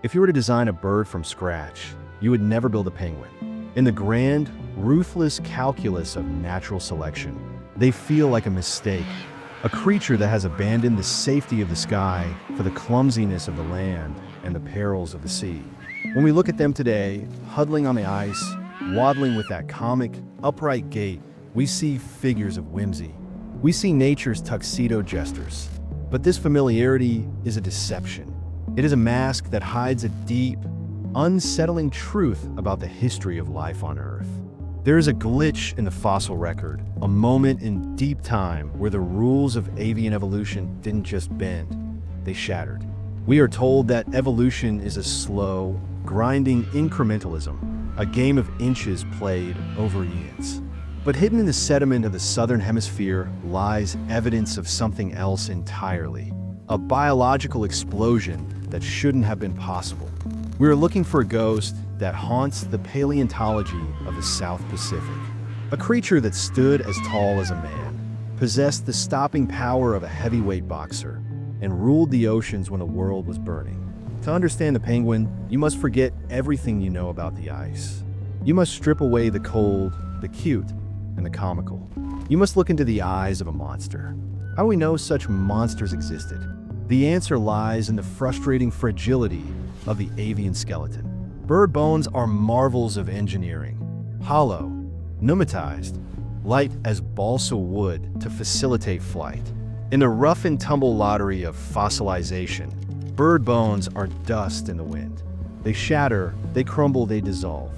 If you were to design a bird from scratch, you would never build a penguin. In the grand, ruthless calculus of natural selection, they feel like a mistake, a creature that has abandoned the safety of the sky for the clumsiness of the land and the perils of the sea. When we look at them today, huddling on the ice, waddling with that comic, upright gait, we see figures of whimsy. We see nature's tuxedo jesters. But this familiarity is a deception. It is a mask that hides a deep, unsettling truth about the history of life on Earth. There is a glitch in the fossil record, a moment in deep time where the rules of avian evolution didn't just bend, they shattered. We are told that evolution is a slow, grinding incrementalism, a game of inches played over eons. But hidden in the sediment of the Southern Hemisphere lies evidence of something else entirely, a biological explosion that shouldn't have been possible. We are looking for a ghost that haunts the Paleontology of the South Pacific, a creature that stood as tall as a man, possessed the stopping power of a heavyweight boxer, and ruled the oceans when the world was burning. To understand the penguin, you must forget everything you know about the ice. You must strip away the cold, the cute, and the comical. You must look into the eyes of a monster. How do we know such monsters existed? The answer lies in the frustrating fragility of the avian skeleton. Bird bones are marvels of engineering, hollow, pneumatized, light as balsa wood to facilitate flight. In the rough and tumble lottery of fossilization, bird bones are dust in the wind. They shatter, they crumble, they dissolve.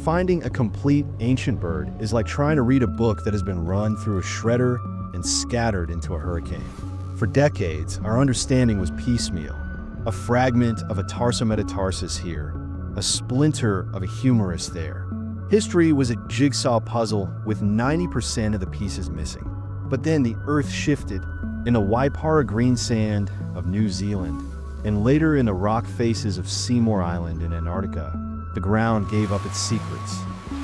Finding a complete ancient bird is like trying to read a book that has been run through a shredder and scattered into a hurricane. For decades, our understanding was piecemeal, a fragment of a tarsometatarsus here, a splinter of a humerus there. History was a jigsaw puzzle with 90% of the pieces missing. But then the Earth shifted in the Waipara greensand of New Zealand, and later in the rock faces of Seymour Island in Antarctica. The ground gave up its secrets.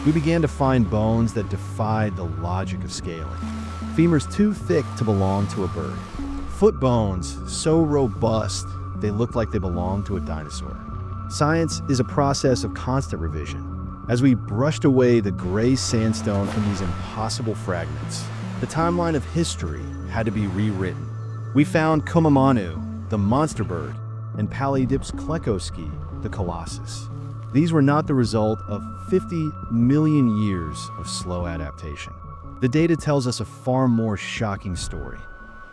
We began to find bones that defied the logic of scaling. Femurs too thick to belong to a bird. Foot bones so robust they looked like they belonged to a dinosaur. Science is a process of constant revision. As we brushed away the gray sandstone from these impossible fragments, the timeline of history had to be rewritten. We found Kumimanu, the monster bird, and Palaeeudyptes klekowskii, the colossus. These were not the result of 50 million years of slow adaptation. The data tells us a far more shocking story.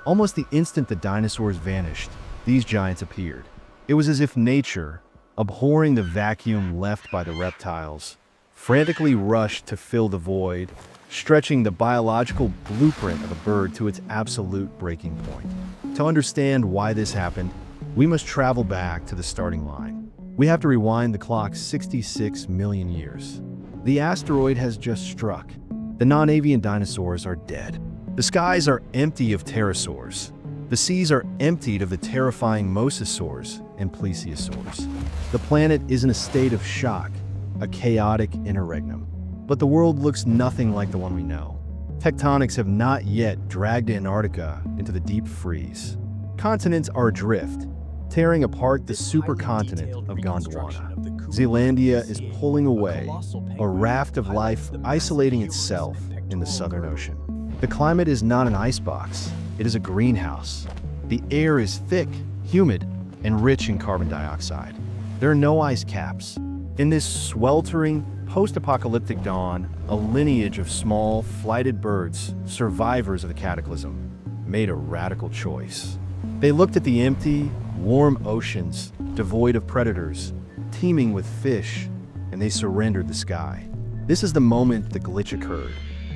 Almost the instant the dinosaurs vanished, these giants appeared. It was as if nature, abhorring the vacuum left by the reptiles, frantically rushed to fill the void, stretching the biological blueprint of a bird to its absolute breaking point. To understand why this happened, we must travel back to the starting line. We have to rewind the clock 66 million years. The asteroid has just struck. The non-avian dinosaurs are dead. The skies are empty of pterosaurs. The seas are emptied of the terrifying mosasaurs and plesiosaurs. The planet is in a state of shock, a chaotic interregnum. But the world looks nothing like the one we know. Tectonics have not yet dragged Antarctica into the deep freeze. Continents are adrift, tearing apart the supercontinent of Gondwana. Zealandia is pulling away, a raft of life isolating itself in the Southern Ocean. The climate is not an icebox, it is a greenhouse. The air is thick, humid, and rich in carbon dioxide. There are no ice caps. In this sweltering, post-apocalyptic dawn, a lineage of small, flighted birds, survivors of the cataclysm, made a radical choice. They looked at the empty, warm oceans, devoid of predators, teeming with fish, and they surrendered the sky. This is the moment the glitch occurred.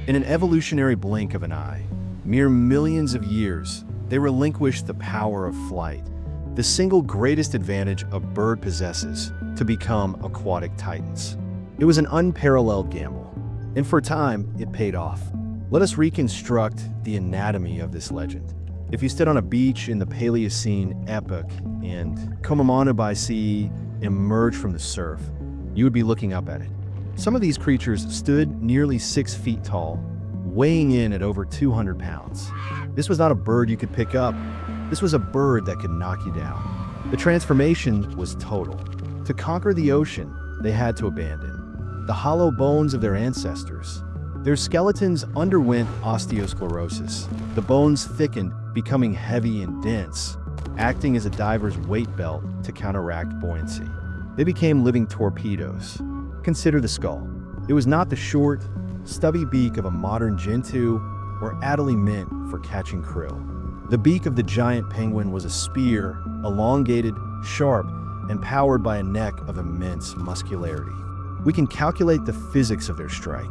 In an evolutionary blink of an eye, mere millions of years, they relinquished the power of flight, the single greatest advantage a bird possesses, to become aquatic titans. It was an unparalleled gamble, and for a time, it paid off. Let us reconstruct the anatomy of this legend. If you stood on a beach in the Paleocene epoch and Kumimanu biceae emerged from the surf, you would be looking up at it. Some of these creatures stood nearly 6 feet tall, weighing in at over 200 pounds. This was not a bird you could pick up. This was a bird that could knock you down. The transformation was total. To conquer the ocean, they had to abandon the hollow bones of their ancestors. Their skeletons underwent osteosclerosis. The bones thickened, becoming heavy and dense, acting as a diver's weight belt to counteract buoyancy. They became living torpedoes. Consider the skull. It was not the short, stubby beak of a modern gentoo or adderly meant for catching krill. The beak of the giant penguin was a spear, elongated, sharp, and powered by a neck of immense muscularity. We can calculate the physics of their strike.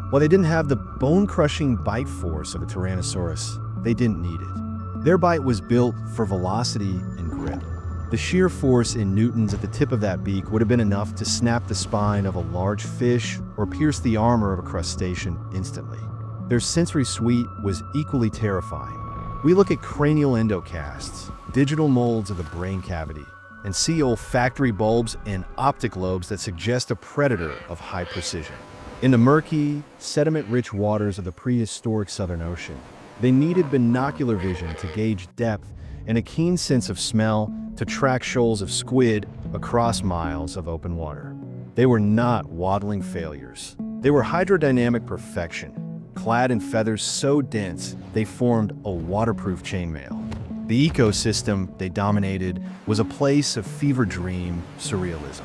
While they didn't have the bone-crushing bite force of a Tyrannosaurus, they didn't need it. Their bite was built for velocity and grip. The sheer force in newtons at the tip of that beak would have been enough to snap the spine of a large fish or pierce the armor of a crustacean instantly. Their sensory suite was equally terrifying. We look at cranial endocasts, digital molds of the brain cavity, and see olfactory bulbs and optic lobes that suggest a predator of high precision. In the murky, sediment-rich waters of the prehistoric Southern Ocean, they needed binocular vision to gauge depth and a keen sense of smell to track shoals of squid across miles of open water. They were not waddling failures. They were hydrodynamic perfection, clad in feathers so dense they formed a waterproof chainmail. The ecosystem they dominated was a place of fever dream surrealism.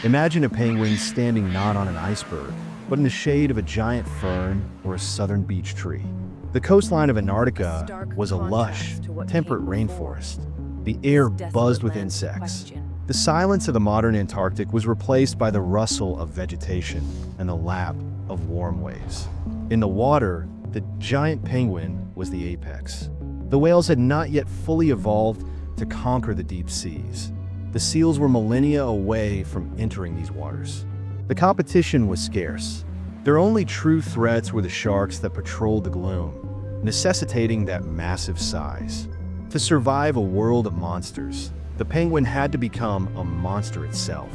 Imagine a penguin standing not on an iceberg, but in the shade of a giant fern or a southern beech tree. The coastline of Antarctica was a lush, temperate rainforest. The air buzzed with insects. The silence of the modern Antarctic was replaced by the rustle of vegetation and the lap of warm waves. In the water, the giant penguin was the apex. The whales had not yet fully evolved to conquer the deep seas. The seals were millennia away from entering these waters. The competition was scarce. Their only true threats were the sharks that patrolled the gloom, necessitating that massive size. To survive a world of monsters, the penguin had to become a monster itself.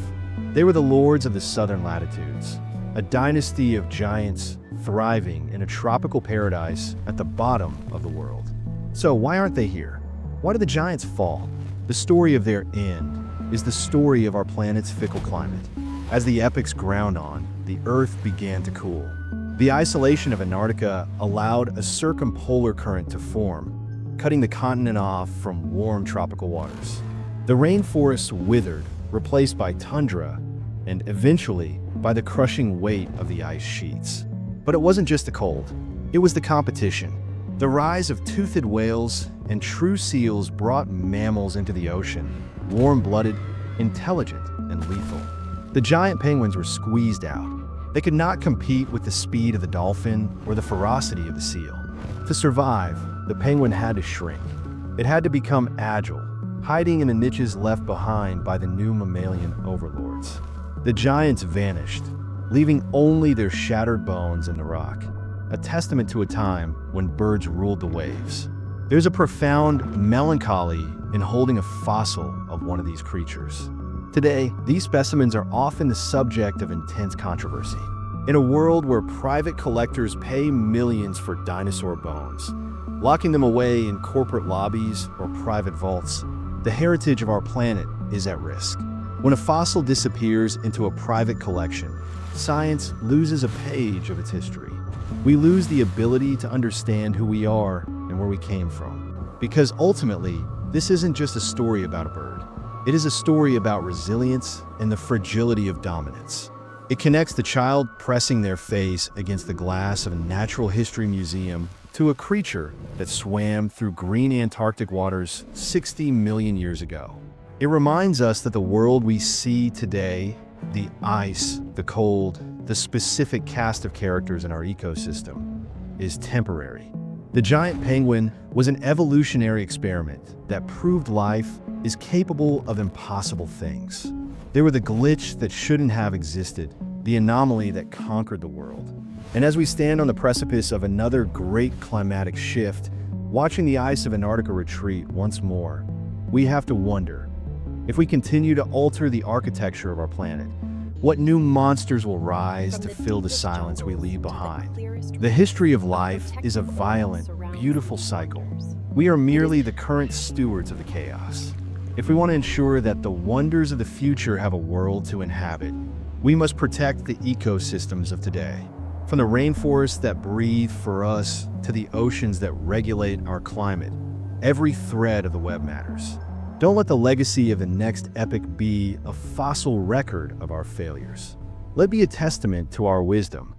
They were the lords of the southern latitudes, a dynasty of giants thriving in a tropical paradise at the bottom of the world. So why aren't they here? Why did the giants fall? The story of their end is the story of our planet's fickle climate. As the epochs ground on, the Earth began to cool. The isolation of Antarctica allowed a circumpolar current to form, cutting the continent off from warm tropical waters. The rainforests withered, replaced by tundra, and eventually by the crushing weight of the ice sheets. But it wasn't just the cold, it was the competition. The rise of toothed whales and true seals brought mammals into the ocean, warm-blooded, intelligent, and lethal. The giant penguins were squeezed out. They could not compete with the speed of the dolphin or the ferocity of the seal. To survive, the penguin had to shrink. It had to become agile, hiding in the niches left behind by the new mammalian overlords. The giants vanished, leaving only their shattered bones in the rock, a testament to a time when birds ruled the waves. There's a profound melancholy in holding a fossil of one of these creatures. Today, these specimens are often the subject of intense controversy. In a world where private collectors pay millions for dinosaur bones, locking them away in corporate lobbies or private vaults, the heritage of our planet is at risk. When a fossil disappears into a private collection, science loses a page of its history. We lose the ability to understand who we are and where we came from. Because ultimately, this isn't just a story about a bird. It is a story about resilience and the fragility of dominance. It connects the child pressing their face against the glass of a natural history museum to a creature that swam through green Antarctic waters 60 million years ago. It reminds us that the world we see today, the ice, the cold, the specific cast of characters in our ecosystem, is temporary. The giant penguin was an evolutionary experiment that proved life is capable of impossible things. They were the glitch that shouldn't have existed, the anomaly that conquered the world. And as we stand on the precipice of another great climatic shift, watching the ice of Antarctica retreat once more, we have to wonder, if we continue to alter the architecture of our planet, what new monsters will rise to fill the silence we leave behind? The history of life is a violent, beautiful cycle. We are merely the current stewards of the chaos. If we want to ensure that the wonders of the future have a world to inhabit, we must protect the ecosystems of today. From the rainforests that breathe for us to the oceans that regulate our climate, every thread of the web matters. Don't let the legacy of the next epoch be a fossil record of our failures. Let it be a testament to our wisdom,